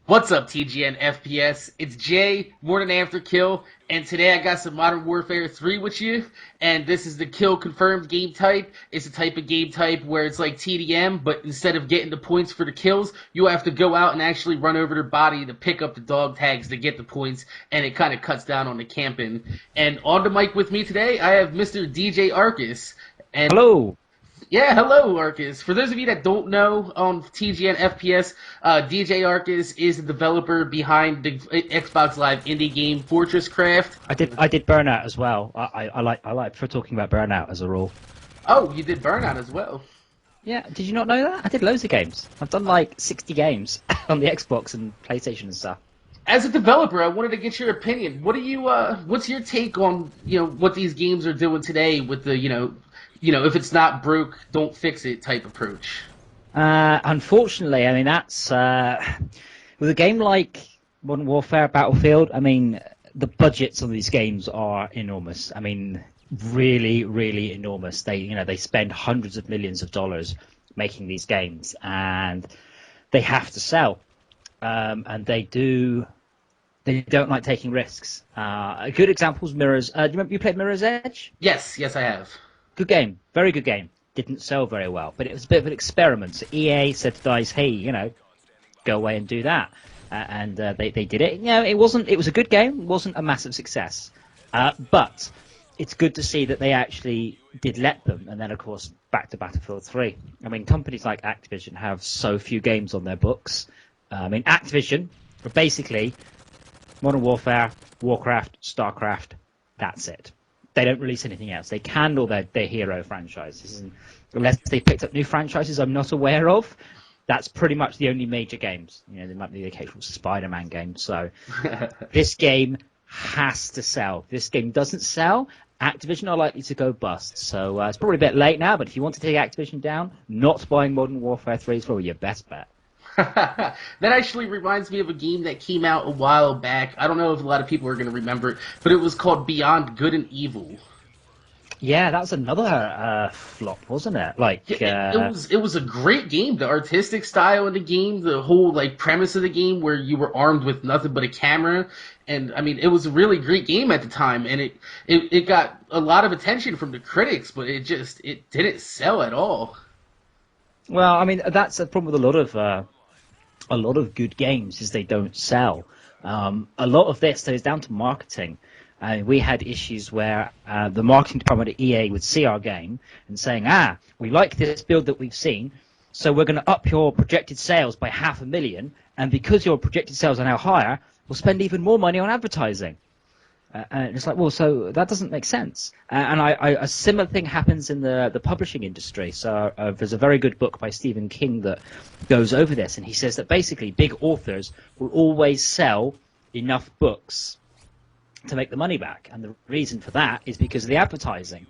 What's up, TGN FPS? It's Jay, Morning After Kill, and today I got some Modern Warfare 3 with you, and this is the kill confirmed game type. It's a type of game type where it's like TDM, but instead of getting the points for the kills, you have to go out and actually run over their body to pick up the dog tags to get the points, and it kind of cuts down on the camping. And on the mic with me today, I have Mr. DJ Arcus. And Hello. yeah, hello, Arcus. For those of you that don't know on TGN FPS, DJ Arcus is the developer behind the Xbox Live indie game Fortress Craft. I did Burnout as well. I like for talking about Burnout as a rule. Oh, you did Burnout as well. Yeah, did you not know that? I did loads of games. I've done like 60 games on the Xbox and PlayStation and stuff. As a developer, I wanted to get your opinion. What do you? What's your take on what these games are doing today with the if it's not broke, don't fix it type approach? Unfortunately, I mean that's with a game like Modern Warfare, Battlefield. I mean the budgets on these games are enormous. I mean really, really enormous. They spend hundreds of millions of dollars making these games, and they have to sell. And they don't like taking risks. A good example is Mirror's. Do you remember you played Mirror's Edge? Yes, I have. Good game, very good game. Didn't sell very well, but it was a bit of an experiment. So EA said to guys, hey, go away and do that. And they did it. It was a good game. It wasn't a massive success. But it's good to see that they actually did let them. And then, of course, back to Battlefield 3. I mean, companies like Activision have so few games on their books. I mean, Activision are basically Modern Warfare, Warcraft, Starcraft, that's it. They don't release anything else. They handle their hero franchises. And unless they picked up new franchises I'm not aware of, that's pretty much the only major games. There might be the occasional Spider-Man game. So this game has to sell. If this game doesn't sell, Activision are likely to go bust. So it's probably a bit late now, but if you want to take Activision down, not buying Modern Warfare 3 is probably your best bet. That actually reminds me of a game that came out a while back. I don't know if a lot of people are going to remember it, but it was called Beyond Good and Evil. Yeah, that was another flop, wasn't it? It was a great game. The artistic style of the game, the whole premise of the game, where you were armed with nothing but a camera, and I mean, it was a really great game at the time, and it got a lot of attention from the critics, but it didn't sell at all. Well, I mean, that's a problem with a lot of good games is they don't sell. A lot of this is down to marketing. We had issues where the marketing department at EA would see our game and saying, we like this build that we've seen, so we're going to up your projected sales by 500,000, and because your projected sales are now higher, we'll spend even more money on advertising. And it's like, well, so that doesn't make sense. And a similar thing happens in the publishing industry. So there's a very good book by Stephen King that goes over this, and he says that basically big authors will always sell enough books to make the money back. And the reason for that is because of the advertising.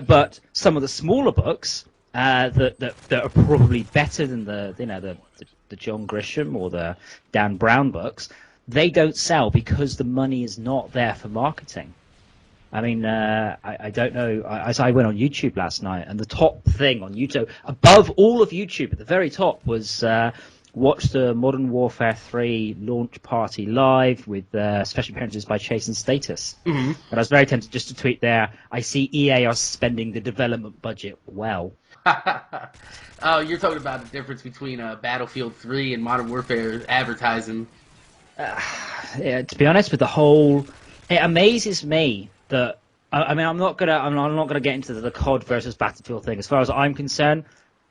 But some of the smaller books that are probably better than the John Grisham or the Dan Brown books, they don't sell because the money is not there for marketing. I mean, I don't know. I went on YouTube last night, and the top thing on YouTube, above all of YouTube, at the very top, was watch the Modern Warfare 3 launch party live with special appearances by Chase and Status. Mm-hmm. And I was very tempted just to tweet there, I see EA are spending the development budget well. Oh, you're talking about the difference between Battlefield 3 and Modern Warfare advertising. Yeah, to be honest, with the whole, it amazes me that I'm not gonna get into the COD versus Battlefield thing. As far as I'm concerned,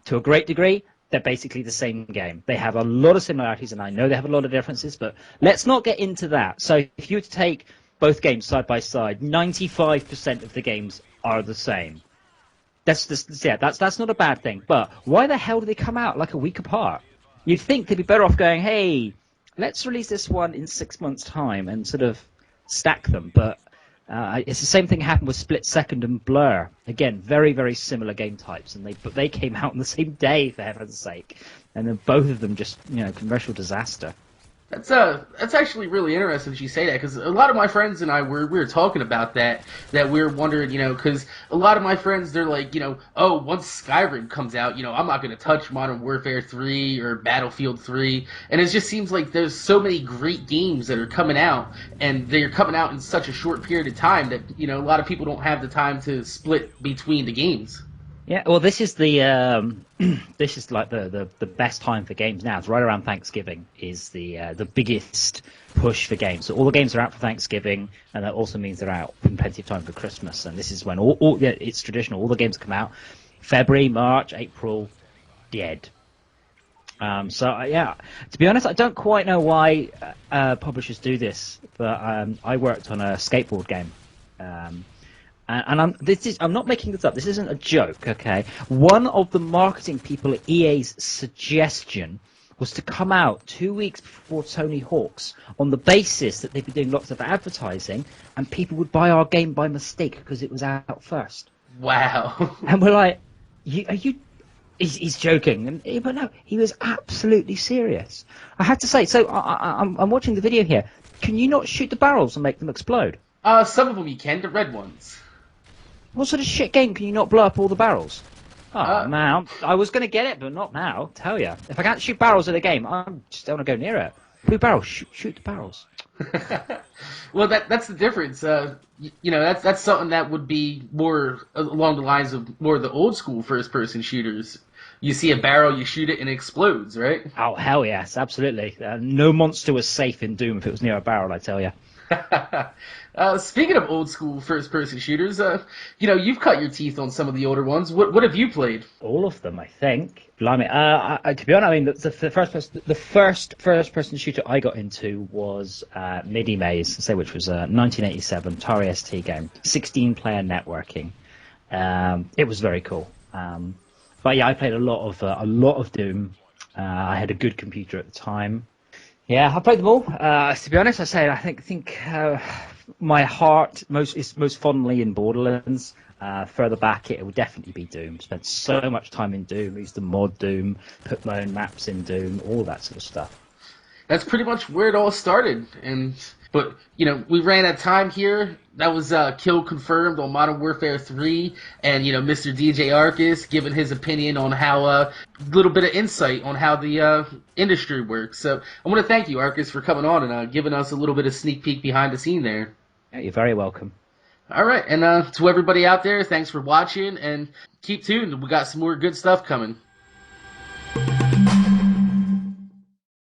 to a great degree, they're basically the same game. They have a lot of similarities, and I know they have a lot of differences. But let's not get into that. So if you were to take both games side by side, 95% of the games are the same. That's not a bad thing. But why the hell do they come out like a week apart? You'd think they'd be better off going, hey, let's release this one in 6 months' time and sort of stack them. But it's the same thing happened with Split Second and Blur. Again, very, very similar game types, and they came out on the same day, for heaven's sake. And then both of them just, commercial disaster. That's actually really interesting that you say that, because a lot of my friends and I we were talking about that we were wondering, because a lot of my friends, they're like, oh, once Skyrim comes out, I'm not going to touch Modern Warfare 3 or Battlefield 3, and it just seems like there's so many great games that are coming out, and they're coming out in such a short period of time that a lot of people don't have the time to split between the games. Yeah, well, this is the this is like the best time for games now. It's right around Thanksgiving is the biggest push for games. So all the games are out for Thanksgiving, and that also means they're out in plenty of time for Christmas. And this is when yeah, it's traditional. All the games come out February, March, April, dead. Yeah, to be honest, I don't quite know why publishers do this, but I worked on a skateboard game. And I'm not making this up. This isn't a joke, okay? One of the marketing people at EA's suggestion was to come out 2 weeks before Tony Hawk's on the basis that they'd be doing lots of advertising and people would buy our game by mistake because it was out first. Wow. And we're like, are you... He's joking, but no, he was absolutely serious. I have to say, so I'm watching the video here. Can you not shoot the barrels and make them explode? Some of them you can, the red ones. What sort of shit game can you not blow up all the barrels? Oh, man, I was going to get it, but not now, tell ya. If I can't shoot barrels in a game, I just don't want to go near it. Blue barrels, shoot the barrels. Well, that's the difference. That's something that would be more along the lines of more of the old school first-person shooters. You see a barrel, you shoot it, and it explodes, right? Oh, hell yes, absolutely. No monster was safe in Doom if it was near a barrel, I tell ya. Speaking of old school first-person shooters, you've cut your teeth on some of the older ones. What have you played? All of them, I think. Blimey. To be honest, I mean, the first first-person shooter I got into was Midi Maze, which was a 1987 Atari ST game, 16-player networking. It was very cool. But yeah, I played a lot of Doom. I had a good computer at the time. Yeah, I played them all. To be honest, I think my heart is most fondly in Borderlands. Further back, it would definitely be Doom. Spent so much time in Doom. Used to mod Doom, put my own maps in Doom, all that sort of stuff. That's pretty much where it all started. But we ran out of time here. That was kill confirmed on Modern Warfare 3, and Mr. DJ Arcus giving his opinion on how a little bit of insight on how the industry works. So I want to thank you, Arcus, for coming on and giving us a little bit of sneak peek behind the scene there. Yeah, you're very welcome. All right, and to everybody out there, thanks for watching, and keep tuned. We got some more good stuff coming.